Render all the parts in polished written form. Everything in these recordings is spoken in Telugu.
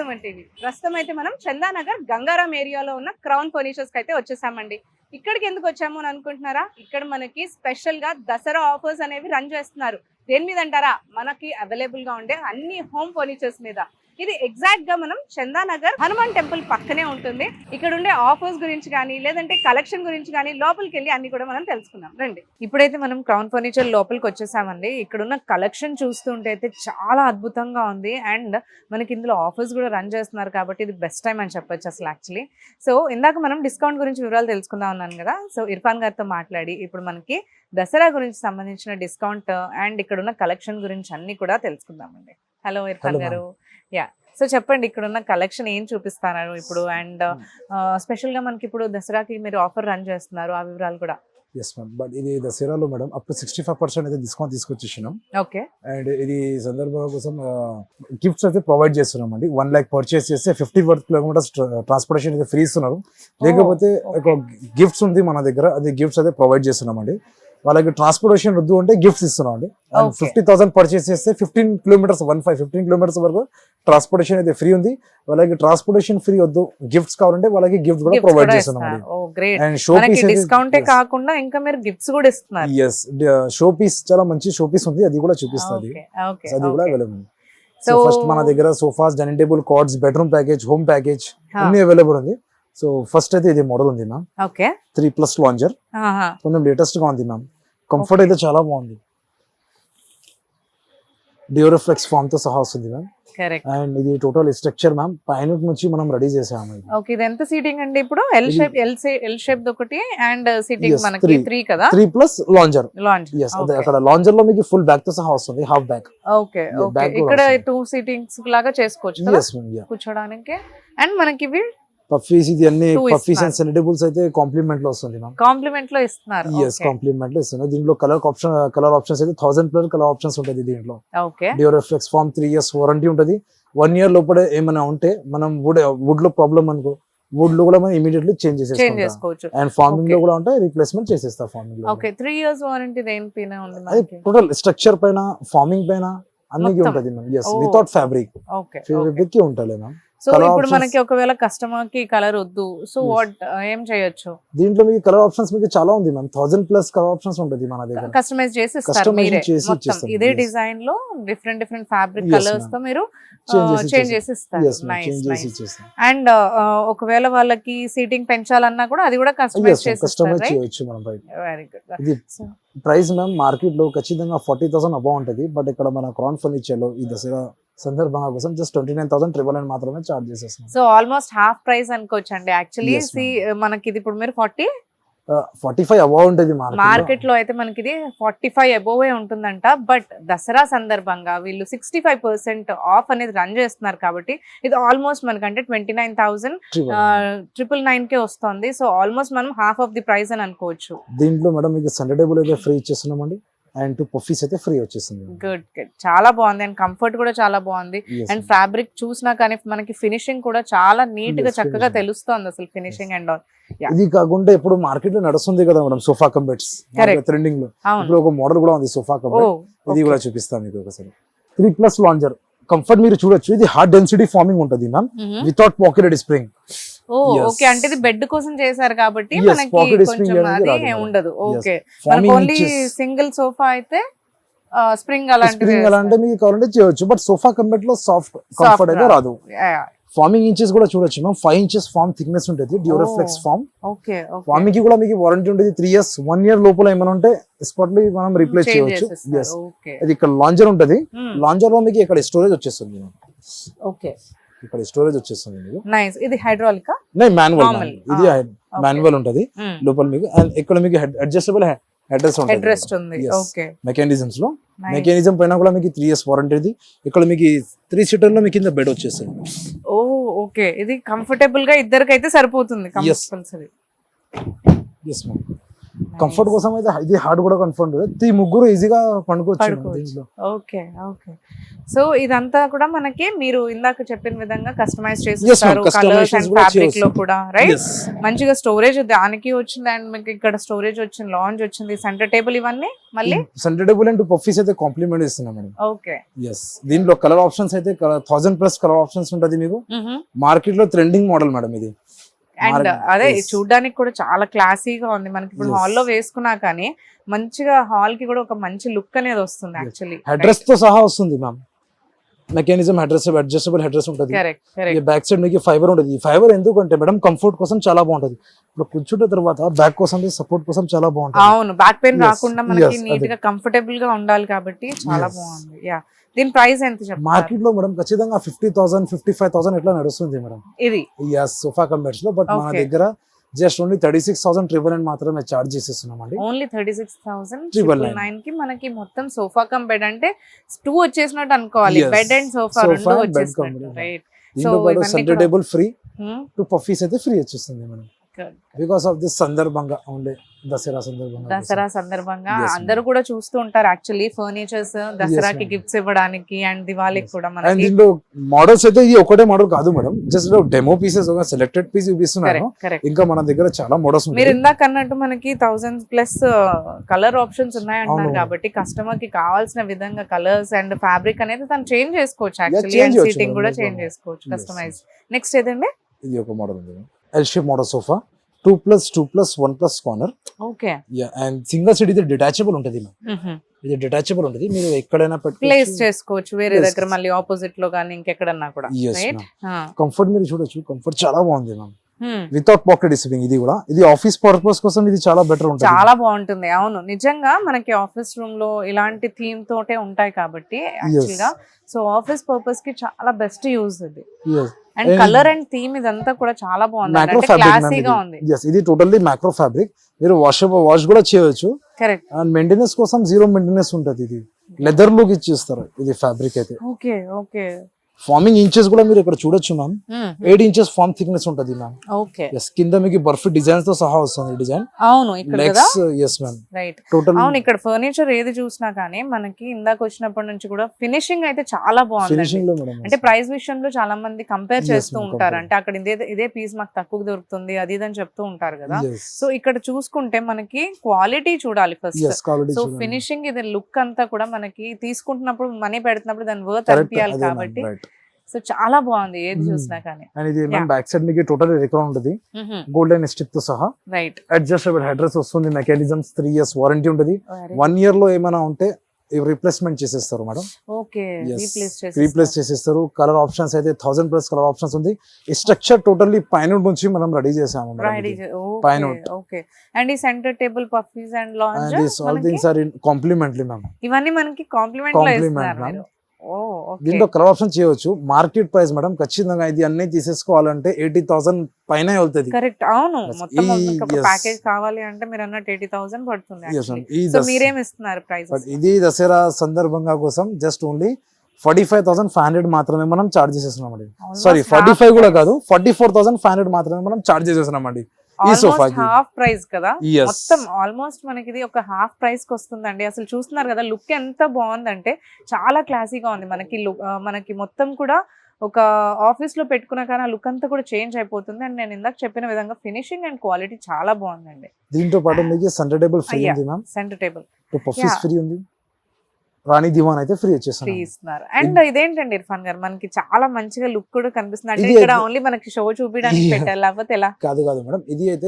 సుమన్ టీవీ. ప్రస్తుతం అయితే మనం చందానగర్ గంగారాం ఏరియాలో ఉన్న క్రౌన్ ఫర్నిచర్స్ కి అయితే వచ్చేసామండి. ఇక్కడికి ఎందుకు వచ్చాము అని అనుకుంటున్నారా? ఇక్కడ మనకి స్పెషల్ గా దసరా ఆఫర్స్ అనేవి రన్ చేస్తున్నారు. దేని మీద అంటారా? మనకి అవైలబుల్ గా ఉండే అన్ని హోమ్ ఫర్నిచర్స్ మీద. ఇది ఎగ్జాక్ట్ గా మనం చందానగర్ హనుమాన్ టెంపుల్ పక్కనే ఉంటుంది. ఇక్కడ ఉండే ఆఫర్స్ గురించి కానీ లేదంటే కలెక్షన్ గురించి కానీ లోపలికి వెళ్ళి అన్ని కూడా మనం తెలుసుకుందాం రండి. ఇప్పుడైతే మనం క్రౌన్ ఫర్నిచర్ లోపలికి వచ్చేసామండి. ఇక్కడ ఉన్న కలెక్షన్ చూస్తుంటే అయితే చాలా అద్భుతంగా ఉంది. అండ్ మనకి ఇందులో ఆఫర్స్ కూడా రన్ చేస్తున్నారు కాబట్టి ఇది బెస్ట్ టైం అని చెప్పొచ్చు అసలు యాక్చువల్లీ. సో ఇందాక మనం డిస్కౌంట్ గురించి వివరాలు తెలుసుకుందాం అన్నాను కదా. సో ఇర్ఫాన్ గారితో మాట్లాడి ఇప్పుడు మనకి దసరా గురించి సంబంధించిన డిస్కౌంట్ అండ్ ఇక్కడ ఉన్న కలెక్షన్ గురించి అన్ని కూడా తెలుసుకుందామండి. హలో ఇర్ఫాన్ గారు. యా, సో చెప్పండి ఇక్కడ ఉన్న కలెక్షన్ ఏం చూపిస్తున్నారు ఇప్పుడు అండ్ స్పెషల్ గా మనకి ఇప్పుడు దసరాకి మీరు ఆఫర్ రన్ చేస్తున్నారు, ఆ వివరాలు కూడా. ఎస్ మ్యామ్, బట్ ఇది దసరాలో మేడం అప్ టు 65% అయితే డిస్కౌంట్ తీసుకొచ్చేసినాం. ఓకే. అండ్ ఇది సందర్భం కోసం గిఫ్ట్స్ అయితే ప్రొవైడ్ చేస్తున్నాం అండి. 1 lakh పర్చేస్ చేస్తే 50 కిలోమీటర్స్ ట్రాన్స్పోర్టేషన్ అయితే ఫ్రీ ఇస్తున్నారు. లేకపోతే ఒక గిఫ్ట్స్ ఉంది మన దగ్గర, అది గిఫ్ట్స్ అయితే ప్రొవైడ్ చేస్తున్నాం అండి. వాళ్ళకి ట్రాన్స్పోర్టేషన్ వద్దు అంటే గిఫ్ట్స్ ఇస్తున్నాం అండి. 50,000 పర్చేస్ చేస్తే 15 కిలోమీటర్స్ వరకు ట్రాన్స్పోర్టేషన్ అయితే ఫ్రీ ఉంది. వాళ్ళకి ట్రాన్స్పోర్టేషన్ ఫ్రీ వద్దు, గిఫ్ట్స్ కావాలంటే వాళ్ళకి గిఫ్ట్ కూడా ప్రొవైడ్ చేస్తున్నాం. అండ్ షో పీస్ డిస్కౌంట్ కాకుండా ఇంకా మీరు గిఫ్ట్స్ కూడా ఇస్తున్నారు. yes, షో పీస్ చాలా మంచి షో పీస్ ఉంది, అది కూడా చూపిస్తుంది. అది కూడా అవైలబుల్. సో ఫస్ట్ మన దగ్గర sofas, dining table, cards, bedroom package, home package అన్ని అవైలబుల్ ఉంది. సో ఫస్ట్ అయితే ఇది మోడల్ ఉంది మ్యామ్. ఓకే. 3+ లాంజర్ కొంచెం లేటెస్ట్ గా ఉంది మ్యామ్. కంఫర్ట్ అయితే చాలా బాగుంది. డియోరిఫ్లెక్స్ ఫామ్ తో సహా వస్తుంది మ్యామ్. కరెక్ట్. అండ్ ఇది టోటల్ స్ట్రక్చర్ మ్యామ్ పైన నుంచి మనం రెడీ చేసాము. ఓకే. ఇది ఎంత సీటింగ్ అండి? ఇప్పుడు ఎల్ షేప్ ఒకటి అండ్ సీటింగ్ మనకి 3 కదా. 3+ లాంజర్. yes, అదే అక్కడ లాంజర్ లో మీకు ఫుల్ బ్యాక్ తో సహా వస్తుంది, హాఫ్ బ్యాక్. ఓకే. ఓకే. ఇక్కడ 2 సీటింగ్స్ లాగా చేసుకోవచ్చు కదా కూర్చోడానికి. అండ్ మనకి ఇవి పఫీస్, ఇది అన్ని పఫీస్ అండ్ సెలెక్టబుల్స్ అయితే కాంప్లిమెంట్ లో వస్తుంది మ్యామ్. కాంప్లిమెంట్ లో ఇస్తున్నారు. yes, కాంప్లిమెంట్ లో ఇస్తున్నారు. దీంట్లో కలర్ ఆప్షన్స్ అయితే 1000+ కలర్ ఆప్షన్స్ ఉంటుంది దీంట్లో. ఓకే. డియోరిఫ్లెక్స్ ఫామ్ 3 years వారంటీ ఉంటుంది. 1 year లోపల ఏమైనా ఉంటే మనం వుడ్ లో ప్రాబ్లం అనుకో, వుడ్ లో కూడా మనం ఇమిడియట్లీ చేంజ్ చేసుకోవచ్చు. అండ్ ఫార్మింగ్ లో కూడా ఉంటే రీప్లేస్మెంట్ చేసేస్తా ఫార్మింగ్ లో. ఓకే. 3 years వారంటీ దేనిపైన ఉంది అది టోటల్ స్ట్రక్చర్ పైన, ఫార్మింగ్ పైన అన్నికి ఉంటది ma'am. yes, without fabric. Okay. Fabric కి ఉంటలే మ్యామ్. సో ఇప్పుడు మనకి ఒకవేళ కస్టమర్ కి కలర్ వద్దు, సో వాట్ ఏం చేయొచ్చు? దీంట్లో మీకు కలర్ ఆప్షన్స్ మీకు చాలా ఉంది మ్యామ్. 1000+ కలర్ ఆప్షన్స్ ఉంటుంది మన దగ్గర. కస్టమైజ్ చేసి ఇస్తారు మీరే మొత్తం ఇదే డిజైన్ లో డిఫరెంట్ ఫ్యాబ్రిక్ కలర్స్ తో మీరు చేంజ్ చేసి ఇస్తారు. నైస్. అండ్ ఒకవేళ వాళ్ళకి సీటింగ్ పెంచాలన్నా కూడా అది కూడా కస్టమైజ్ చేయొచ్చు మనం. Very good. ఇది ప్రైస్ మ్యామ్ మార్కెట్ లో ఖచ్చితంగా 40,000 అబౌవ్ ఉంటది. బట్ ఇక్కడ మన క్రౌన్ ఫర్నిచర్ లో ఈ దసరా సందర్భంగా కోసం జస్ట్ 29,999 మాత్రమే చార్జ్ చేసేస్తాం. సో ఆల్మోస్ట్ హాఫ్ ప్రైస్ అనుకోవచ్చు అండి యాక్చువల్లీ. మనకి ఇది ఇప్పుడు మీరు 45 అబౌవ్ ఉంటుంది మార్కెట్ లో అయితే మనకి ఇది 45 అబౌవ్ ఉంటుందంట. బట్ దసరా సందర్భంగా వీళ్ళు 65% ఆఫ్ అనేది రన్ చేస్తున్నారు కాబట్టి ఇది ఆల్మోస్ట్ మనకంటే 29,999 కే వస్తుంది. సో ఆల్మోస్ట్ మనం హాఫ్ ఆఫ్ ది ప్రైస్ అని అనుకోవచ్చు. దీంట్లో మేడం మీకు సండే టేబుల్ అయితే ఫ్రీ ఇచ్చేస్తున్నామండి. అండ్ 2 పఫీస్ అయితే ఫ్రీ వచ్చేస్తుంది. గుడ్. చాలా బాగుంది. అండ్ కంఫర్ట్ కూడా చాలా బాగుంది. అండ్ ఫ్యాబ్రిక్ చూసినా కానీ మనకి ఫినిషింగ్ కూడా చాలా నీట్ గా చక్కగా తెలుస్తుంది అసలు ఫినిషింగ్ అండ్ ఆల్. ఇది కాకుండా ఇప్పుడు మార్కెట్ లో నడుస్తుంది కదా మేడం సోఫా కంబెట్స్ ట్రెండింగ్ లో. ఇప్పుడు ఒక మోడల్ కూడా ఉంది సోఫా కంబెట్, ఇది కూడా చూపిస్తాను మీకు ఒకసారి. 3+ లాంజర్ కంఫర్ట్ మీరు చూడొచ్చు. ఇది హార్డ్ డెన్సిటీ ఫార్మింగ్ ఉంటుంది ma'am, without pocketed spring. Okay. అంటే ఇది బెడ్ కోసం చేశారు కాబట్టి మనకి కొంచెం అది ఉండదు. ఓకే. మనకి ఓన్లీ సింగిల్ సోఫా అయితే స్ప్రింగ్ అలాంటి మీకు కావాలంటే చేయొచ్చు. బట్ సోఫా కంబెట్ లో సాఫ్ట్ కంఫర్ట్ అయితే రాదు. ఫార్మింగ్ ఇంచెస్ కూడా చూడొచ్చు మ్యామ్. 5 inches ఫామ్ థిక్నెస్ ఉంటుంది. డ్యూరోఫ్లెక్స్ ఫామ్. ఓకే. ఫార్మింగ్ కి కూడా మీకు వారంటీ ఉంటుంది 3 years. 1 year లోపల ఏమైనా ఉంటే స్పాట్లీ మనం రీప్లేస్ చేయొచ్చు. ఇది ఇక్కడ లాంజర్ ఉంటుంది. లాంజర్ లో మీకు ఇక్కడ స్టోరేజ్ వచ్చేస్తుంది. ఓకే. ఇక్కడ స్టోరేజ్ వచ్చేస్తుంది మీకు. నైస్. ఇది హైడ్రాలిక్ మాన్యువల్. ఇది మాన్యువల్ ఉంటది లోపల మీకు. అండ్ ఇక్కడ మీకు అడ్జస్టబుల్ హెడ్ రెస్ట్ ఉంది. ఓకే. మెకానిజమ్స్ లో మెకానిజం పైన కూడా మీకు 3 years వారంటీ ఉంది. ఇక్కడ మీకు 3 seater లో మీకు కింద బెడ్ వచ్చేస్తుంది. ఓకే. ఇది కంఫర్టబుల్ గా ఇద్దరికైతే సరిపోతుంది కంపల్సరీ. yes ma'am. కంఫర్ట్ కోసం అయితే ఇది హార్డ్ కూడా కంఫర్ట్ ఈ ముగ్గురు ఈజీగా పండుకోవచ్చు పడుకోవచ్చు. దీంట్లో. Okay okay. సో ఇదంతా కూడా మనకి మీరు ఇందాక చెప్పిన విధంగా కస్టమైజ్ Yes, చేస్తారు ma'am. కలర్స్ Customizations అండ్ కూడా ఫ్యాబ్రిక్ లో చేయొచ్చు. కూడా రైట్. Yes. మంచిగా స్టోరేజ్ దానికి వచ్చింది అండ్ మీకు ఇక్కడ స్టోరేజ్ వచ్చింది, లాంజ్ వచ్చింది, సెంటర్ టేబుల్ ఇవన్నీ మళ్ళీ సెంటర్ టేబుల్ అండ్ పఫీస్ అయితే కాంప్లిమెంట్ ఇస్తున్నాం మేడం. ఓకే. ఎస్ దీంట్లో కలర్ ఆప్షన్స్ అయితే 1000+ కలర్ ఆప్షన్స్ ఉంటది మీకు. మార్కెట్ లో ట్రెండింగ్ మోడల్ మేడం ఇది. అండ్ అదే Yes. చూడడానికి కూడా చాలా క్లాసీగా ఉంది. మనకి ఇప్పుడు Yes. హాల్లో వేసుకున్నా కానీ మంచిగా హాల్ కి కూడా ఒక మంచి లుక్ అనేది వస్తుంది యాక్చువల్లీ. అడ్రస్ తో సహా వస్తుంది ma'am. Mechanism headrest adjustable headrest ఉంటుంది. Correct correct. బ్యాక్ సైడ్ మీకు ఫైబర్ ఉంటుంది. ఈ ఫైబర్ ఎందుకంటే మేడం కంఫర్ట్ కోసం చాలా బాగుంటది. ఇప్పుడు కూర్చుంటే తర్వాత బ్యాక్ కోసం సపోర్ట్ కోసం చాలా బాగుంటుంది. అవును, బ్యాక్ పెయిన్ Yes, రాకుండా మనకి yes, నీట్ గా కంఫర్టబుల్ గా ఉండాలి కాబట్టి చాలా Yes. బాగుంది. యా, దీని ప్రైస్ ఎంత చెప్తారు? మార్కెట్ లో మేడం ఖచ్చితంగా 50,000 55,000 ఎట్లా నడుస్తుంది మేడం ఇది సోఫా కంబెడ్స్ లో. బట్ మన Okay. దగ్గర జస్ట్ ఓన్లీ 36,999 మాత్రమే చార్జ్ చేసేస్తున్నాం అండి. ఓన్లీ 36,999 కి మనకి మొత్తం సోఫా కమ్ బెడ్ అంటే 2 వచ్చేసినట్టు అనుకోవాలి. Yes. Bed and sofa Sofa రెండు and bed వచ్చేసినట్టు combination. రైట్. దీంతో పాటు ఇవన్నీ సెంటర్ కూడా- టేబుల్ ఫ్రీ, 2 పఫీస్ అయితే ఫ్రీ వచ్చేస్తుంది madam. Good. Because of this సందర్భంగా ఉండే దసరా సందర్భంగా. దసరా సందర్భంగా Yes, ma'am. అందరూ కూడా చూస్తూ ఉంటారు యాక్చువల్లీ ఫర్నిచర్స్ దసరాకి ma'am. గిఫ్ట్స్ ఇవ్వడానికి అండ్ దివాళీకి కూడా అండ్ మనకి. దీంట్లో మోడల్స్ అయితే ఇది ఒకటే మోడల్ కాదు మేడం. జస్ట్ డెమో పీసెస్ ఒక సెలెక్టెడ్ పీస్ చూపిస్తున్నాను. Correct correct. ఇంకా మన దగ్గర చాలా మోడల్స్ మీరు ఉంటాయి. ఇందాక అన్నట్టు మనకి 1000+ కలర్ ఆప్షన్స్ ఉన్నాయంటున్నారు అవును. కాబట్టి కస్టమర్ కి కావాల్సిన విధంగా కలర్స్ అండ్ ఫ్యాబ్రిక్ అనేది తను చేంజ్ చేసుకోవచ్చు యాక్చువల్లీ. change అండ్ చేయొచ్చు సీటింగ్ madam, కూడా no చేంజ్ problem. చేసుకోవచ్చు Yes, కస్టమైజ్. నెక్స్ట్ ఏదండి? ఇది ఒక మోడల్ ఉంది. L shape model sofa 2+2+1+ corner. Okay. And single seat ఇది డిటాచబుల్ ఉంటుంది మ్యామ్. ఇది డిటాచబుల్ ఉంటుంది. మీరు ఎక్కడైనా ప్లేస్ చేసుకోవచ్చు వేరే Yes. దగ్గర మళ్ళీ ఆపోజిట్ లో కానీ ఇంకెక్కడన్నా కూడా Yes, రైట్. కంఫర్ట్ మీరు చూడొచ్చు. కంఫర్ట్ చాలా బాగుంది మ్యామ్. Without pocket receiving. ఇది కూడా ఇది ఆఫీస్ పర్పస్ కోసం ఇది చాలా బెటర్ ఉంటుంది. చాలా బాగుంటుంది. అవును, నిజంగా మనకి ఆఫీస్ రూమ్ లో ఇలాంటి థీమ్ తోటే ఉంటాయి కాబట్టి యాక్చువల్ గా సో ఆఫీస్ పర్పస్ కి చాలా బెస్ట్ యూజ్ ఇది. Yes. And And- colour and theme ఇదంతా కూడా చాలా బాగుంది. మ్యాక్రో అంటే ఫ్యాబ్రిక్ క్లాసీగా ఉంది. ఇది టోటల్లీ మ్యాక్రో ఫ్యాబ్రిక్. మీరు వాష్ కూడా చేయొచ్చు. కరెక్ట్. అండ్ మెయింటెనెన్స్ కోసం 0 మెయింటెనెన్స్ ఉంటుంది. ఇది లెదర్ లుక్ ఇచ్చేస్తారు ఇది ఫ్యాబ్రిక్ అయితే. Okay okay. ఫార్మింగ్ ఇంచెస్ కూడా మీరు ఇక్కడ చూడొచ్చు మ్యామ్. 8 ఇంచెస్ ఫార్మ్ థిక్నెస్ ఉంటుంది మ్యామ్. ఓకే. ఎస్ కింద మీకు బర్ఫీ డిజైన్స్ తో సహా వస్తుంది డిజైన్. అవును ఇక్కడ కదా. Legs yes ma'am. Right. Total అవును, ఇక్కడ ఫర్నిచర్ ఏది చూసినా కానీ మనకి ఇందాక వచ్చినప్పటి నుంచి కూడా ఫినిషింగ్ అయితే చాలా బాగుంది. ఫినిషింగ్ లో మేడం. అంటే ప్రైస్ విషయంలో చాలా మంది కంపేర్ Yes, చేస్తూ ma'am, ఉంటారు. compare. అంటే అక్కడ ఇదే పీస్ మాకు తక్కువ దొరుకుతుంది అది ఇది అని చెప్తూ ఉంటారు కదా. Yes. సో ఇక్కడ చూసుకుంటే మనకి క్వాలిటీ చూడాలి ఫస్ట్. Yes, quality సో చూడండి. ఫినిషింగ్ ఇది లుక్ అంతా కూడా మనకి తీసుకుంటున్నప్పుడు మనీ పెడుతున్నప్పుడు దాని వర్త్ Correct, అనిపించాలి అదే కాబట్టి ma'am, right. సో చాలా బాగుంది ఏది చూసినా కానీ. అండ్ ఇది మ్యామ్ Yeah. బ్యాక్ సైడ్ మీకు టోటల్ రికార్డ్ ఉంటుంది. గోల్డెన్ స్టిప్ తో సహా రైట్. అడ్జస్టబుల్ హెడ్రెస్ వస్తుంది. మెకానిజమ్స్ 3 years వారంటీ ఉంటుంది. 1 year లో ఏమైనా ఉంటే రీప్లేస్మెంట్ చేసేస్తారు మేడం. ఓకే. రీప్లేస్ చేసేస్తారు. కలర్ ఆప్షన్స్ అయితే 1000+ కలర్ ఆప్షన్స్ ఉంది. ఈ స్ట్రక్చర్ టోటల్లీ పైన నుంచి మనం రెడీ చేసాము మేడం ఇది. పైన ఓకే. అండ్ ఈ centre table puffies and lounge And these all things are in complimentary ma'am. ఇవన్నీ మనకి కాంప్లిమెంట్ లో Compliment, ఇస్తున్నారు ma'am. మీరు. ఓ ఓకే. దీంట్లో కలర్ ఆప్షన్ చేయవచ్చు. మార్కెట్ ప్రైస్ మేడం ఖచ్చితంగా ఇది అన్ని తీసేసుకోవాలంటే 80,000 పైన వెళ్తుంది. కరెక్ట్. అవును, Yes. మొత్తం ఈ- ఒక yes. ప్యాకేజ్ కావాలి అంటే మీరు అన్నట్టు 80,000 పడుతుంది Yes, actually. ma'am. ఈ సో దస్- మీరేం ఇస్తున్నారు ప్రైస్? బట్ ఇది దసరా సందర్భంగా కోసం జస్ట్ ఓన్లీ 45,500 మాత్రమే మనం చార్జ్ చేసేస్తున్నామండి. సారీ 45 కూడా కాదు 44,500 మాత్రమే మనం చార్జ్ చేసేస్తున్నామండి ఈ సోఫాకి. హాఫ్ ప్రైస్ కదా. Yes. మొత్తం ఆల్మోస్ట్ మనకి ఇది ఒక హాఫ్ ప్రైస్ కి వస్తుందండి. అసలు చూస్తున్నారు కదా లుక్ ఎంత బాగుందంటే చాలా క్లాసీగా ఉంది. మనకి మొత్తం కూడా ఒక ఆఫీస్ లో పెట్టుకున్న కానీ ఆ లుక్ అంతా కూడా చేంజ్ అయిపోతుంది. అండ్ నేను ఇందాక చెప్పిన విధంగా ఫినిషింగ్ అండ్ క్వాలిటీ చాలా బాగుందండి. దీంతో పాటు మీకు సెంటర్ టేబుల్ ఫ్రీ అయ్యా. ఉంది ma'am. Centre table puffies Yeah. Free ఉంది. రాణి దివాన్ అయితే ఫ్రీ ఫ్రీ వచ్చేస్తాను. ఇస్తున్నారు. అండ్ ఇదేంటండి ఇర్ఫాన్ గారు మనకి చాలా మంచిగా లుక్ కూడా కనిపిస్తుంది. అంటే ఇది ఇక్కడ అయితే- ఓన్లీ మనకి షో చూపించడానికి Yeah. పెట్టాలి లేకపోతే ఎలా? కాదు మేడం. ఇది అయితే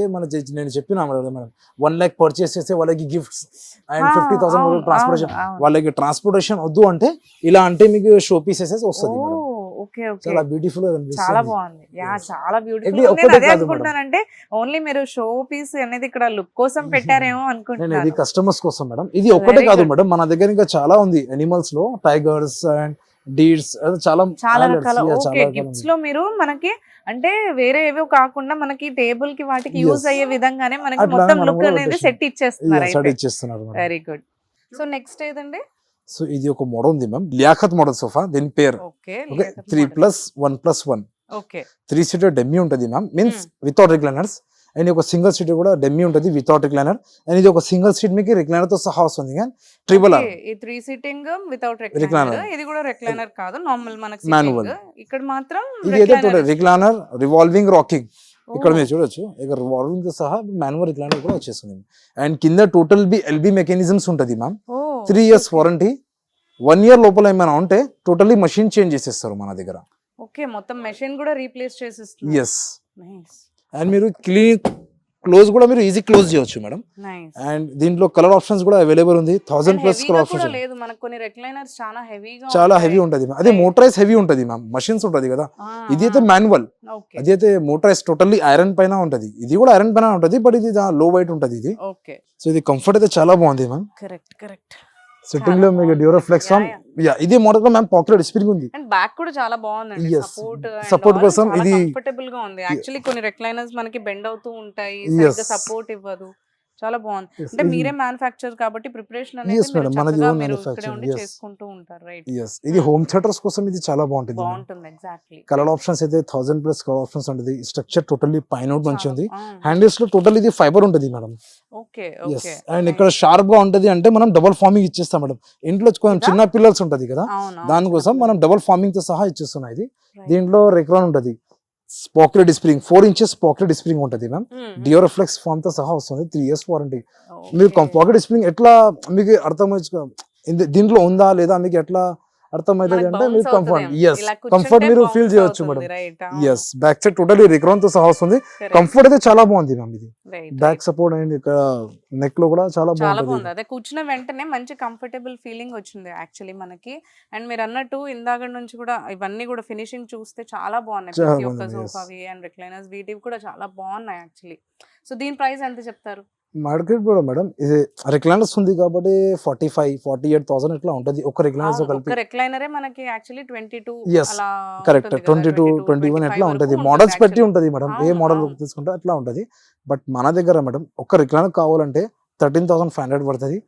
నేను చెప్పిన మేడం 1 lakh పర్చేస్ చేస్తే వాళ్ళకి గిఫ్ట్స్ అండ్ 50,000 అవును, ట్రాన్స్పోర్టేషన్. అవును. వాళ్ళకి ట్రాన్స్పోర్టేషన్ వద్దు అంటే ఇలా అంటే మీకు షో పీసెస్ వస్తుంది మేడం. Okay okay. చాలా బ్యూటిఫుల్ గా చాలా కనిపిస్తుంది. బాగుంది. Yeah Yes. చాలా ఇది బ్యూటిఫుల్. నేను ఒక్కటే అదే కాదు అనుకుంటున్నానంటే ఓన్లీ మీరు షో పీస్ అనేది ఇక్కడ లుక్ కోసం పెట్టారేమో నేను ఇది అనుకుంటున్నాను. కస్టమర్స్ కోసం మేడం. ఇది ఒక్కటే Very కాదు good. మేడం. మన దగ్గర ఇంకా చాలా ఉంది. అనిమల్స్ లో టైగర్స్ అండ్ డీర్స్ చాలా చాలా animals. రకాల Yeah, ఓకే చాలా రకాలు గిఫ్ట్స్ ఉంది. లో మీరు మనకి అంటే వేరే ఏవో కాకుండా మనకి టేబుల్ కి వాటికి Yes. యూజ్ అయ్యే విధంగానే మనకి అట్లానే మొత్తం మనం లుక్ కూడా అనేది పెట్టేసాం. సెట్ ఇచ్చేస్తున్నారు Yeah, అయితే. study ఇచ్చేస్తున్నారు madam. Very good. So next ఏదండి? సో ఇది ఒక మోడల్ ఉంది మ్యామ్. Liaquat model sofa. దీని పేరు ఓకే. Okay 3+1+1 okay. 3-seater డెమ్మి ఉంటుంది ma'am. Means without recliners. And ఒక సింగిల్ సీట్ కూడా డెమ్మీ ఉంటుంది వితౌట్ రిక్లైనర్. అండ్ ఇది ఒక సింగిల్ సీట్ మీకు రిక్లైనర్ తో సహా వస్తుంది కానీ ట్రిపుల్ ఆర్. ఈ 3 సీటింగ్ వితౌట్ Recliner. రిక్లైనర్, ఇది కూడా రిక్లైనర్ కాదు, నార్మల్ మనకి Manual. సీటింగ్. ఇక్కడ మాత్రం ఇది అయితే రిక్లైనర్ రివాల్వింగ్ రాకింగ్. ఇక్కడ మీరు చూడొచ్చు ఇక్కడ రివాల్వింగ్ తో సహా మాన్యువల్ రిక్లైనర్ కూడా వచ్చేస్తుంది. అండ్ కింద టోటల్ ఎల్బి మెకానిజమ్స్ ఉంటుంది మ్యామ్. 3 years warranty. 1 year లోపల ఏమైనా ఉంటే టోటల్లీ మషిన్ చేంజ్ చేసేస్తారు మన దగ్గర. ఓకే, మొత్తం మెషిన్ కూడా రీప్లేస్ చేసేస్తుంది. ఎస్. అండ్ మీరు క్లోజ్ కూడా మీరు ఈజీ క్లోజ్ చేయొచ్చు మేడం. అండ్ దీంట్లో కలర్ ఆప్షన్స్ కూడా అవైలబుల్ ఉంది. 1000+ కలర్ ఆప్షన్స్ లేదు మనకు. కొన్ని రిక్లైనర్స్ చాలా హెవీ ఉంటది. అదే మోటరైజ్ హెవీ ఉంటది మ్యామ్, మషిన్స్ ఉంటది కదా. ఇది అయితే మాన్యువల్, అది అయితే మోటరైజ్ టోటల్లీ ఐరన్ పైన ఉంటది. ఇది కూడా ఐరన్ పైన ఉంటది బట్ ఇది లో వెయిట్ ఉంటది ఇది. ఓకే, సో ఇది కంఫర్ట్ అయితే చాలా బాగుంది మ్యామ్. కరెక్ట్. సిట్టింగ్ లో మీకు డ్యూరోఫ్లెక్స్ ఇదే మోడల్ లో మ్యామ్ పాకెట్ స్ప్రింగ్ ఉంది. అండ్ బ్యాక్ కూడా చాలా బాగుందండి. Yes. సపోర్ట్ Support కోసం ఇది కంఫర్టబుల్ గా ఉంది. యాక్చువల్లీ కొన్ని రిక్లైనర్స్ మనకి బెండ్ అవుతూ ఉంటాయి, Yes. సపోర్ట్ ఇవ్వదు. చాలా బాగుంది. Yes, అంటే ఇది- మీరే మ్యానుఫ్యాక్చర్ కాబట్టి ప్రిపరేషన్ Yes, అనేది madam, మనది own ఇక్కడే manufacturing, ఉండి yes. చేసుకుంటూ ఉంటారు. రైట్, yes ఇది హోమ్ థియేటర్స్ కోసం ఇది చాలా బాగుంటుంది. బాగుంటుంది. ఎగ్జాక్ట్లీ. కలర్ ఆప్షన్స్ అయితే 1000+ కలర్ ఆప్షన్స్ ఉంటుంది. స్ట్రక్చర్ టోటల్లీ పైన మంచి ఉంది. హ్యాండిల్స్ లో టోటల్ ఇది ఫైబర్ ఉంటుంది మేడం. Okay, yes. అండ్ ఇక్కడ షార్ప్ గా ఉంటది అంటే మనం డబుల్ ఫార్మింగ్ ఇచ్చేస్తాం మేడం. ఇంట్లో కొంచెం చిన్న పిల్లర్స్ ఉంటది కదా, దానికోసం మనం డబుల్ ఫార్మింగ్ తో సహా ఇచ్చేస్తున్నాం. ఇది దీంట్లో రెక్రాన్ ఉంటది. Pocket spring 4 inches pocket spring ఉంటుంది మ్యామ్. డియోరఫ్లెక్స్ ఫామ్ తో సహా వస్తుంది. 3 years వారంటీ. మీరు పాకెట్ స్ప్రింగ్ ఎట్లా మీకు అర్థమవుతుంది దీంట్లో ఉందా లేదా మీకు ఎట్లా అర్థమవుతుంది అంటే మీరు కంఫర్ట్ కంఫర్ట్ మీరు ఫీల్ చేయొచ్చు madam. Yes, back side totally Recron తో సహా వస్తుంది. కంఫర్ట్ అయితే చాలా బాగుంది మ్యామ్. ఇది బ్యాక్ సపోర్ట్ అండ్ ఇక్కడ నెక్ లో కూడా చాలా బాగుంది. అదే కూర్చున్న వెంటనే మంచి కంఫర్టబుల్ ఫీలింగ్ వచ్చింది యాక్చువల్లీ మనకి. అండ్ మీరు అన్నట్టు ఇందాక నుంచి కూడా ఇవన్నీ కూడా ఫినిషింగ్ చూస్తే చాలా బాగున్నాయి. ప్రతి ఒక్క సోఫావి అండ్ రిక్లైనర్స్ వీటివి కూడా చాలా బాగున్నాయి యాక్చువల్లీ. సో దీని ప్రైస్ ఎంత చెప్తారు? మార్కెట్ కూడా మేడం ఇది రిక్లైనర్స్ ఉంది కాబట్టి 45,000-48,000 ఇట్లా ఉంటది ఒక రిక్లైనర్స్ కలిపి. రిక్లైనరే మనకి యాక్చువల్లీ 22 yes కరెక్ట్ 22-21 ఎట్లా ఉంటది. మోడల్స్ పెట్టి ఉంటది మేడం, ఏ మోడల్ తీసుకుంటే అట్లా ఉంటది. బట్ మన దగ్గర మేడం ఒక రిక్లైనర్ కావాలంటే 13,500 పడుతుంది.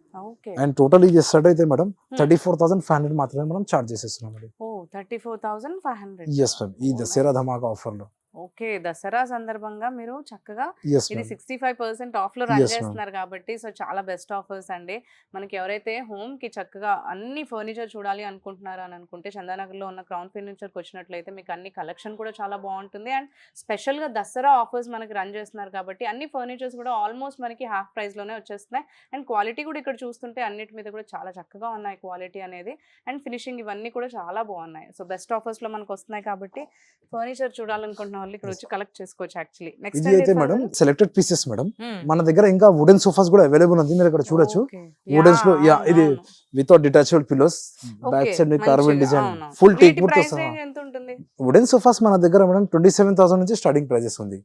అండ్ టోటల్ ఇది సెట్ అయితే మేడం 34,500 మాత్రమే మనం చార్జ్ చేసేస్తున్నాం మేడం. 34,500. ఎస్ మ్యామ్, ఈ దసరా ధమాకా ఆఫర్ లో. ఓకే, దసరా సందర్భంగా మీరు చక్కగా Yes, ఇది ma'am. 65% ఆఫ్ లో రన్ Yes, ma'am. చేస్తున్నారు కాబట్టి సో చాలా బెస్ట్ ఆఫర్స్ అండి. మనకి ఎవరైతే హోమ్ కి చక్కగా అన్ని ఫర్నిచర్ చూడాలి అనుకుంటున్నారా అని అనుకుంటే చందానగర్ లో ఉన్న క్రౌన్ ఫర్నిచర్ కి వచ్చినట్లయితే మీకు అన్ని కలెక్షన్ కూడా చాలా బాగుంటుంది. అండ్ స్పెషల్ గా దసరా ఆఫర్స్ మనకి రన్ చేస్తున్నారు కాబట్టి అన్ని ఫర్నిచర్స్ కూడా ఆల్మోస్ట్ మనకి హాఫ్ ప్రైస్ లోనే వచ్చేస్తున్నాయి. అండ్ క్వాలిటీ కూడా ఇక్కడ చూస్తుంటే అన్నిటి మీద కూడా చాలా చక్కగా ఉన్నాయి క్వాలిటీ అనేది. అండ్ ఫినిషింగ్ ఇవన్నీ కూడా చాలా బాగున్నాయి. సో బెస్ట్ ఆఫర్స్ లో మనకు వస్తున్నాయి కాబట్టి ఫర్నిచర్ చూడాలనుకుంటున్న వాళ్ళు ఇక్కడ వచ్చి కలెక్ట్ చేసుకోవచ్చు. యాక్చువల్లీ నెక్స్ట్ ఇది అయితే మేడం సెలెక్టెడ్ పీసెస్ మేడం. మన దగ్గర ఇంకా వుడెన్ సోఫాస్ కూడా అవైలబుల్ ఉంది. మీరు ఇక్కడ చూడొచ్చు వుడెన్స్ లో ఇది without detachable pillows, back side మీకు carbon design full teak wood తో సహా. వుడెన్ సోఫాస్ మన దగ్గర మేడం 27,000 నుంచి స్టార్టింగ్ ప్రైజెస్ ఉంది.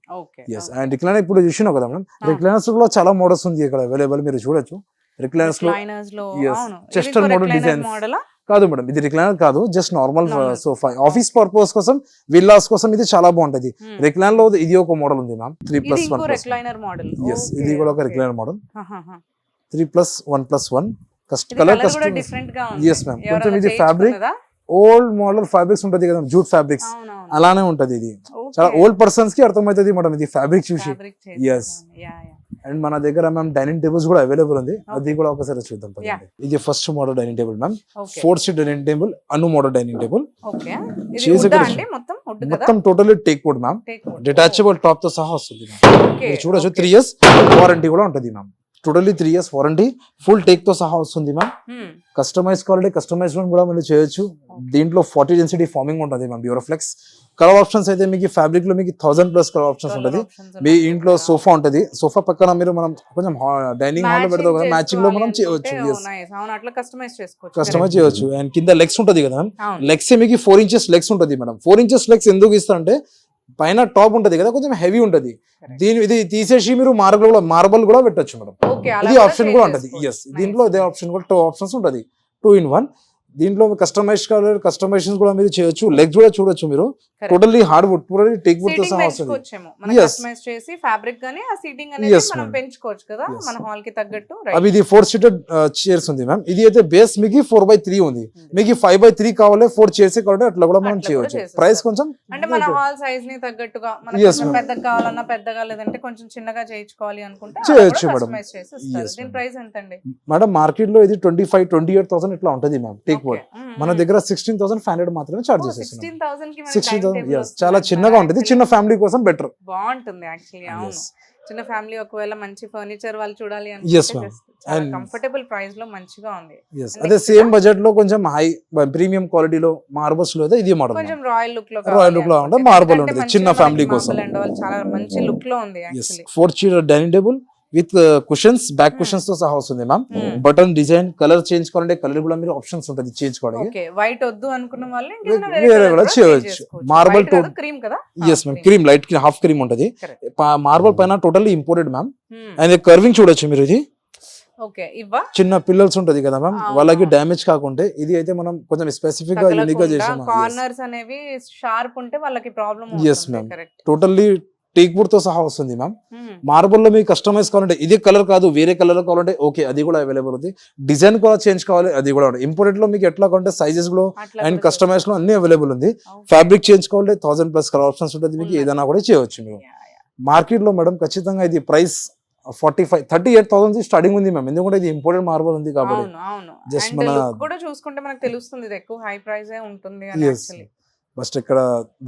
ఎస్. అండ్ రిక్లైనర్ ఇప్పుడు చూసినావు కదా మేడం, రిక్లైనర్స్ లో చాలా మోడల్స్ ఉంది ఇక్కడ అవైలబుల్, మీరు చూడొచ్చు. రిక్లైనర్స్ లో చెస్టర్ మోడల్ డిజైన్స్ కాదు మేడం, ఇది రిక్లైనర్ కాదు, just normal sofa office purpose కోసం విల్లాస్ కోసం ఇది చాలా బాగుంటది. రిక్లైనర్ లో ఇది ఒక మోడల్ ఉంది మ్యామ్ 3+1 రిక్లైనర్ మోడల్. ఎస్, ఇది కూడా ఒక recliner model 3+1+1 colour custom. Yes ma'am, కొంచెం ఇది ఫ్యాబ్రిక్ ఓల్డ్ మోడల్ ఫ్యాబ్రిక్స్ ఉంటది కదా జూట్ ఫ్యాబ్రిక్స్, అలానే ఉంటది. ఇది చాలా ఓల్డ్ పర్సన్స్ కి అర్థమవుతుంది మేడం ఇది ఫ్యాబ్రిక్ చూసి. ఎస్. అండ్ మన దగ్గర మ్యామ్ డైనింగ్ టేబుల్స్ కూడా అవైలబుల్ ఉంది, అది కూడా ఒకసారి చూద్దాం. ఇది first model dining table ma'am, 4 seat dining table, అను మోడల్ డైనింగ్ టేబుల్. మొత్తం totally teak wood ma'am, detachable top తో సహా వస్తుంది. చూడొచ్చు 3 years వారంటీ కూడా ఉంటుంది ma'am. Totally 3 years warranty, full teak తో సహా వస్తుంది మ్యామ్. కస్టమైజ్ కావాలంటే కస్టమైజ్ కూడా మీరు చేయొచ్చు. దీంట్లో 40 density ఫార్మింగ్ ఉంటుంది మ్యామ్, బ్యూరోఫ్లెక్స్. కలర్ ఆప్షన్స్ అయితే మీకు ఫ్యాబ్రిక్ లో మీకు 1000+ కలర్ ఆప్షన్స్ ఉంటుంది. మీ ఇంట్లో సోఫా ఉంటుంది, సోఫా పక్కన మీరు మనం కొంచెం డైనింగ్ హాల్ లో పెడతాం కదా, మ్యాచింగ్ లో మనం చేయవచ్చు. కస్టమైజ్ చేయొచ్చు. అండ్ కింద లెగ్స్ ఉంటుంది కదా మ్యామ్, లెగ్స్ మీకు 4 inches లెగ్స్ ఉంటుంది మేడం. 4 inches లెగ్స్ ఎందుకు ఇస్తా అంటే పైన టాప్ ఉంటది కదా కొంచెం హెవీ ఉంటది, ఇది తీసేసి మీరు మార్బల్ కూడా పెట్టొచ్చు మేడం. ఇది ఆప్షన్ కూడా ఉంటది. ఎస్, దీంట్లో ఇదే ఆప్షన్ కూడా 2 options ఉంటది, 2 in 1. దీంట్లో కస్టమైజ్ కావాలి, కస్టమైజేషన్ కూడా మీరు చేయొచ్చు. లెగ్స్ కూడా చూడొచ్చు మీరు. Correct. Totally hard wood, totally teak wood తో సీటింగ్ సహా వస్తుంది. పెంచుకోవచ్చేమో మనం Yes. కస్టమైజ్ చేసి ఫ్యాబ్రిక్ గానీ ఆ సీటింగ్ అనేది Yes, మనం ma'am. పెంచుకోవచ్చు కదా Yes. మన హాల్ కి తగ్గట్టు. అవి ఇది 4 సీటెడ్ చైర్స్ ఉంది మ్యామ్. ఇది అయితే బేస్ మీకు 4x3 ఉంది. మీకు 5x3 కావాలి, 4 చైర్స్ కావాలి, అట్లా కూడా మనం అట్లా కూడా చేయవచ్చు. చేసేస్తారు. ప్రైస్ కొంచెం అంటే మన హాల్ సైజ్ ని తగ్గట్టుగా మనకి Yes, కొంచెం ma'am. పెద్దగా కావాలన్నా పెద్దగా, లేదంటే కొంచెం చిన్నగా చేయించుకోవాలి అనుకుంటే చేయొచ్చు, madam. కస్టమైజ్ చేసి ఇస్తారు. Yes, దీని madam. ప్రైస్ ఎంత అండి? మేడం మార్కెట్ లో ఇది 25-28,000 ఇట్లా ఉంటది మ్యామ్ టేక్ వుడ్. మన దగ్గర 16,500 మాత్రమే చార్జ్ చేసేస్తున్నాం. 16,000 కి మనకి 16,000 dining table yes, వస్తుంది చాలా అంటారా? చిన్నగా ఉంటది. Actually చిన్న ఫ్యామిలీ కోసం బెటర్. బాగుంటుంది యాక్చువల్లీ. అవును, Yes. చిన్న ఫ్యామిలీ ఒకవేళ మంచి ఫర్నిచర్ వాళ్ళు చూడాలి Yes, అంటే ma'am. just చాలా And- కంఫర్టబుల్ ప్రైస్ లో మంచిగా ఉంది. Yes. And అదే next సేమ్ బడ్జెట్ లో కొంచెం హై ప్రీమియం క్వాలిటీలో మార్బల్స్ లో అయితే ఇది మోడల్. కొంచెం రాయల్ లుక్ లో Royal look లో ఉంటే marble ఉంటుంది, చిన్న family కోసం. చాలా మంచి లుక్ లో ఉంది yes actually. 4 chair dining table with cushions, back cushions తో సహా వస్తుంది ma'am. Button design, colour change కావాలంటే కలర్ కూడా మీరు ఆప్షన్స్ ఉంటుంది చేంజ్ చేసుకోవడానికి. ఓకే, వైట్ వద్దు అనుకున్న వాళ్ళు వేరే కూడా చేయొచ్చు. మార్బల్ టు క్రీమ్ కదా? yes ma'am, cream light half cream ఉంటది. Correct. మార్బల్ పైన totally imported ma'am. And carving చూడొచ్చు మీరు. ఇది ఓకే, ఇవ్వా చిన్న పిల్లల్స్ ఉంటది కదా మ్యామ్, అవును. వాళ్ళకి డ్యామేజ్ కాకుండా ఇది అయితే మనం కొంచెం స్పెసిఫిక్ గా యూనిక్ గా చేసాం. కార్నర్స్ అనేవి షార్ప్ ఉంటే వాళ్ళకి problem. Yes, ma'am. Totally teak wood తో సహా వస్తుంది మ్యామ్. మార్బల్ లో మీకు కస్టమైజ్ కావాలంటే ఇది కలర్ కాదు వేరే కలర్ కావాలంటే ఓకే, అది కూడా అవైలబుల్ ఉంది. డిజైన్ కూడా చేంజ్ కావాలి, అది కూడా ఉంది. ఇంపోర్టెడ్ లో మీకు ఎట్లా కావాలంటే సైజెస్ లో అండ్ కస్టమైజ్ లో అన్ని అవైలబుల్ ఉంది. ఫ్యాబ్రిక్ చేంజ్ కావాలంటే 1000+ కలర్ ఆప్షన్స్ ఉంటుంది. మీకు ఏదైనా కూడా చేయవచ్చు మీరు. మార్కెట్ లో మేడం ఖచ్చితంగా ఇది ప్రైస్ 38,000 స్టార్టింగ్ ఉంది మ్యామ్. ఎందుకంటే ఇది ఇంపోర్టెడ్ మార్బల్ ఉంది కాబట్టి. అవును అవును. Just And మన- look కూడా చూసుకుంటే మనకు తెలుస్తుంది ఇది ఎక్కువ హై ప్రైస్ ఉంటుంది అని Yes. యాక్చువల్లీ. ఫస్ట్ ఇక్కడ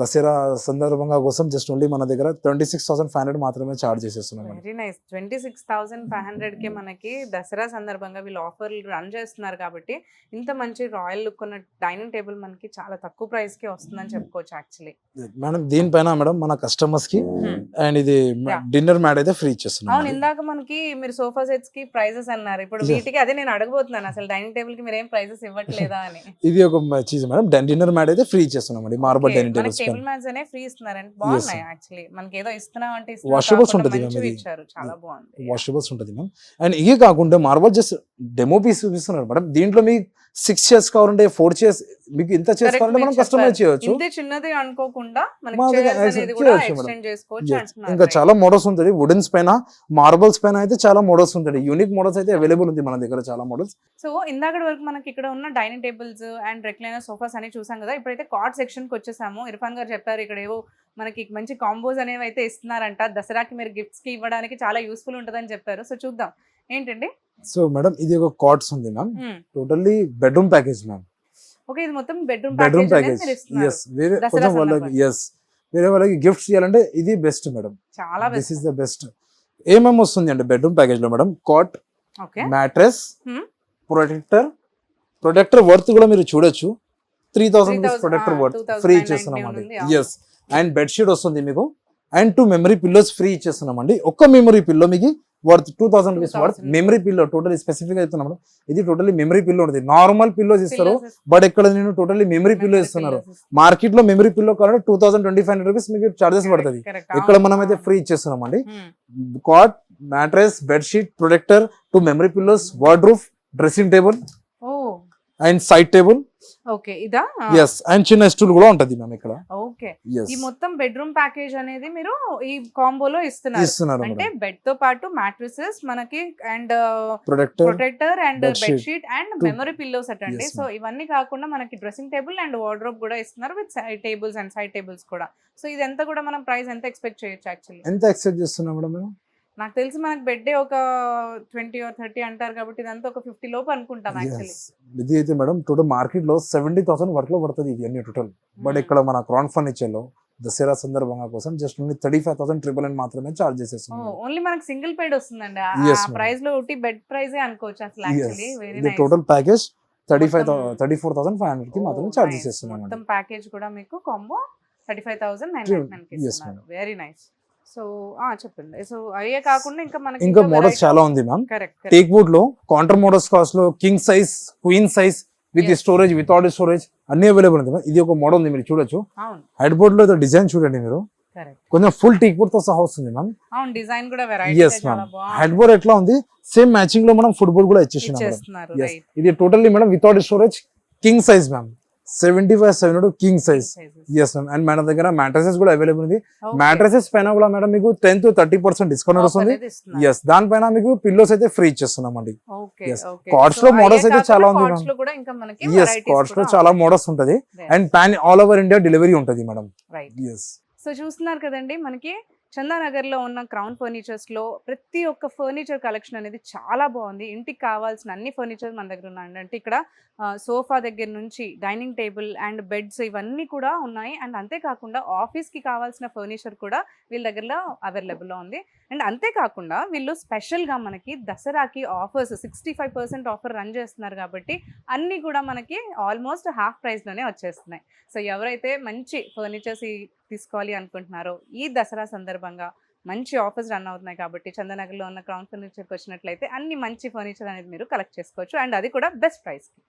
దసరా సందర్భంగా కోసం జస్ట్ ఓన్లీ మన దగ్గర 26,500 మాత్రమే చార్జ్ చేసేస్తున్నాం. Very nice. 26,500 కి మనకి దసరా సందర్భంగా వీళ్ళు ఆఫర్లు రన్ చేస్తున్నారు కాబట్టి ఇంత మంచి రాయల్ లుక్ ఉన్న డైనింగ్ టేబుల్ మనకి చాలా తక్కువ ప్రైస్ కి వస్తుందని చెప్పుకోవచ్చు యాక్చువల్లీ. మేడం దీనిపైన మేడం మన కస్టమర్స్ కి అండ్ ఇది Yeah. డిన్నర్ మ్యాట్ అయితే ఫ్రీ అవును, ఇచ్చేస్తున్నాం. ఇందాక మనకి మీరు సోఫా సెట్స్ కి ప్రైజెస్ అన్నారు. ఇప్పుడు Yes. వీటికి అదే నేను అడగబోతున్నాను, అసలు డైనింగ్ టేబుల్ కి మీరు ఏం ప్రైజెస్ ఇవ్వట్లేదా అని. ఇది ఒక చీజ్ మేడం, డిన్నర్ మ్యాట్ అయితే ఫ్రీ ఇచ్చేస్తున్నాం అండి. మార్బల్ Okay, డైనింగ్ మనకి టేబుల్స్ టేబుల్ మ్యాట్స్ అనేవి ఫ్రీ ఇస్తున్నారండి. బాగున్నాయి యాక్చువల్లీ. మనకి ఏదో ఇస్తున్నాం అంటే Washables ఉంటుంది మంచివి ఇది. ఇచ్చారు, చాలా బాగుంది. వాషబుల్స్ ఉంటుంది మ్యామ్. అండ్ ఇవి కాకుండా మార్బల్ జస్ట్ డెమో పీస్ చూపిస్తున్నారు మేడం. దీంట్లో మీకు 6 చైర్స్ కావాలంటే 4 చైర్స్, మీకు ఇంత చైర్స్ Correct, కావాలంటే మీరు మనం కస్టమైజ్ చెప్పారు. చేయొచ్చు. ఇంతే చిన్నది అనుకోకుండా మనకి మా దగ్గర chairs అనేది కూడా చేయొచ్చు మేడం. ఎక్స్టెండ్ చేసుకోవచ్చు Yes. అంటున్నారు. ఇంకా right? చాలా మోడల్స్ ఉంటుంది. వుడెన్స్ పైన, మార్బల్స్ పైన అయితే చాలా మోడల్స్ ఉంటాయి. యూనిక్ మోడల్స్ అయితే అవైలబుల్ ఉంది మన దగ్గర, చాలా మోడల్స్. సో ఇందాక వరకు మనకి ఇక్కడ ఉన్న dining tables and recliner sofas అని చూసాం కదా. ఇప్పుడైతే కార్డ్ సెక్షన్ కి వచ్చేసాము. ఇర్ఫాన్ గారు చెప్పారు ఇక్కడ ఏవో మనకి మంచి కాంబోస్ అనేవి అయితే ఇస్తున్నారంట. దసరాకి మీరు గిఫ్ట్స్ కి ఇవ్వడానికి చాలా యూస్ఫుల్ ఉంటుందని చెప్పారు. సో చూద్దాం ఏంటండి. సో మేడం ఇది ఒక కార్డ్స్ ఉంది ma'am. Totally bedroom package ma'am. Okay, ఇది మొత్తం bedroom bedroom package package. Yes, వేరే దసరా కొంచెం వాళ్ళకి సందర్భంగా. ఎస్ వేరే వాళ్ళకి గిఫ్ట్స్ ఇవ్వాలంటే ఇది బెస్ట్ మేడం. చాలా దిస్ ఇస్ ద బెస్ట్. ఏమేమి వస్తుంది అంటే బెడ్రూమ్ ప్యాకేజ్ లో madam, cot, okay, mattress, Hmm. Protector worth కూడా మీరు చూడొచ్చు. 3,000 రూపీస్ 3,000, ప్రొటెక్టర్ వర్త్ 2,999 ఫ్రీ ఇచ్చేస్తున్నాం అండి. ఉంది, అవును. ఎస్, అండ్ బెడ్షీట్ వస్తుంది మీకు. అండ్ 2 మెమరీ పిల్లోస్ ఫ్రీ ఇచ్చేస్తున్నాం అండి. ఒక్క మెమరీ పిల్లో మీకు worth 2,000 rupees worth. 2,000. Memory pillow total specific అవుతున్నాం. ఇది టోటల్లీ మెమరీ పిల్లో ఉంటుంది. నార్మల్ పిల్లోస్ ఇస్తారు, బట్ ఇక్కడ నేను టోటల్లీ మెమరీ పిల్లో ఇస్తున్నారు. మార్కెట్ లో మెమరీ పిల్లో కావాలంటే 2,025 రూపీస్ మీకు చార్జెస్ పడుతుంది. ఇక్కడ మనం అయితే ఫ్రీ ఇచ్చేస్తున్నాం అండి. Cot, mattress, bedsheet, protector, 2 memory pillows, wardrobe, dressing table and side table. Okay, ఇదా? ఎస్, అండ్ చిన్న స్టూల్ కూడా ఉంటది మ్యామ్ ఇక్కడ. Okay, Yes. ఈ మొత్తం బెడ్రూమ్ ప్యాకేజ్ అనేది మీరు ఈ కాంబోలో ఇస్తున్నారు. ఇస్తున్నారు అంటే మేడం. బెడ్ తో పాటు మ్యాట్రిసెస్ మనకి and protector, protector and bedsheet. Bedsheet and Two. Memory pillows అటండి. Yes, సో ఇవన్నీ కాకుండా మనకి డ్రెస్సింగ్ టేబుల్ అండ్ వార్డ్రోబ్ కూడా ఇస్తున్నారు with side tables and side tables కూడా. సో ఇదంతా కూడా మనం ప్రైస్ ఎంత ఎక్స్పెక్ట్ చేయొచ్చు యాక్చువల్లీ? ఎంత ఎక్సెప్ట్ చేస్తున్నాం మేడం మేము? నాకు తెలిసి మనకి బెడ్ ఒక 20 or 30 అంటారు కాబట్టి ఇదంతా ఒక 50 లోపు అనుకుంటాం యాక్చువల్లీ. Yes. ఇది అయితే మేడం టోటల్ మార్కెట్ లో 70,000 వరకు లో పడుతుంది ఇది అన్ని టోటల్. బట్ ఇక్కడ మన క్రౌన్ ఫర్నిచర్ లో దసరా సందర్భంగా కోసం జస్ట్ ఓన్లీ 35,000 మాత్రమే చార్జ్ చేసేస్తున్నాం. ఓన్లీ మనకి సింగిల్ బెడ్ వస్తుందండి. Yes, ఆ ma'am. ప్రైస్ లో ఒకటి బెడ్ ప్రైజే అనుకోవచ్చు అసలు యాక్చువల్లీ. వెరీ ఇది నైస్. టోటల్ ప్యాకేజ్ మొత్తం- 34,500 కి మాత్రమే చార్జ్ చేస్తున్నాం. మొత్తం ప్యాకేజ్ కూడా మీకు కాంబో 35,999 కి Yes, ఇస్తున్నారు. madam. Very nice. సో చెప్పండి. సో అయ్యే కాకుండా ఇంకా మనకి ఇంకా మోడల్స్ చాలా ఉంది మ్యామ్. కరెక్ట్ టేక్ వుడ్ లో కౌంటర్ మోడల్స్ కాస్ట్ లో king size, queen size with Yes. Storage, without storage అన్ని అవైలబుల్ ఉంది. ఇది ఒక మోడల్ ఉంది, మీరు చూడొచ్చు. అవును హెడ్ బోర్డ్ లో డిజైన్ చూడండి మీరు. కరెక్ట్. కొంచెం ఫుల్ టేక్ వుడ్ తో సహా వస్తుంది మ్యామ్. అవును, డిజైన్ కూడా వెరైటీ ఎస్ చాలా మ్యామ్. బాగుంది. హెడ్ బోర్డ్ ఎట్లా ఉంది సేమ్ మ్యాచింగ్ లో మనం ఫుడ్ బోర్డ్ కూడా ఇచ్చేసినాం మేడం. ఇచ్చేస్తున్నారు. Yes. రైట్. ఇది totally madam without storage king size ma'am 75-72 king size. Sizes. Yes ma'am. And మన దగ్గర మ్యాట్రసెస్ కూడా అవైలబుల్ ఉంది. Okay. మ్యాట్రసెస్ పైన కూడా మేడం మీకు 10-30% డిస్కౌంట్ Offer వస్తుంది. అనేది ఇస్తున్నారు. ఎస్, దానిపైన మీకు పిల్లోస్ అయితే ఫ్రీ ఇచ్చేస్తున్నాం అండి. Okay, Yes. okay. Cords So, లో models అయ్యే అయితే కాకుండా చాలా ఉంది cords ma'am. లో కూడా ఇంకా మనకి ఎస్, varieties కార్డ్స్ లో కూడా చాలా మోడల్స్ ఉంటది. Yes. And pan all over India delivery ఉంటుంది మేడం. Right. ఎస్. సో చూస్తున్నారు కదండి, మనకి చందానగర్ లో ఉన్న క్రౌన్ ఫర్నిచర్స్ లో ప్రతి ఒక్క ఫర్నిచర్ కలెక్షన్ అనేది చాలా బాగుంది. ఇంటికి కావాల్సిన అన్ని ఫర్నిచర్ మన దగ్గర ఉన్నాయండి. అంటే ఇక్కడ సోఫా దగ్గర నుంచి డైనింగ్ టేబుల్ అండ్ బెడ్స్ ఇవన్నీ కూడా ఉన్నాయి. అండ్ అంతేకాకుండా ఆఫీస్ కి కావాల్సిన ఫర్నిచర్ కూడా వీళ్ళ దగ్గరలో అవైలబుల్ లో ఉంది. అండ్ అంతేకాకుండా వీళ్ళు స్పెషల్ గా మనకి దసరాకి ఆఫర్స్ 65% ఆఫర్ రన్ చేస్తున్నారు కాబట్టి అన్ని కూడా మనకి ఆల్మోస్ట్ హాఫ్ ప్రైస్ లోనే వచ్చేస్తున్నాయి. సో ఎవరైతే మంచి ఫర్నిచర్స్ తీసుకోవాలి అనుకుంటున్నారో ఈ దసరా సందర్భంగా మంచి ఆఫర్స్ రన్ అవుతున్నాయి కాబట్టి చందానగర్లో ఉన్న క్రౌన్ ఫర్నిచర్కి వచ్చినట్లయితే అన్ని మంచి ఫర్నిచర్ అనేది మీరు కలెక్ట్ చేసుకోవచ్చు. అండ్ అది కూడా బెస్ట్ ప్రైస్కి.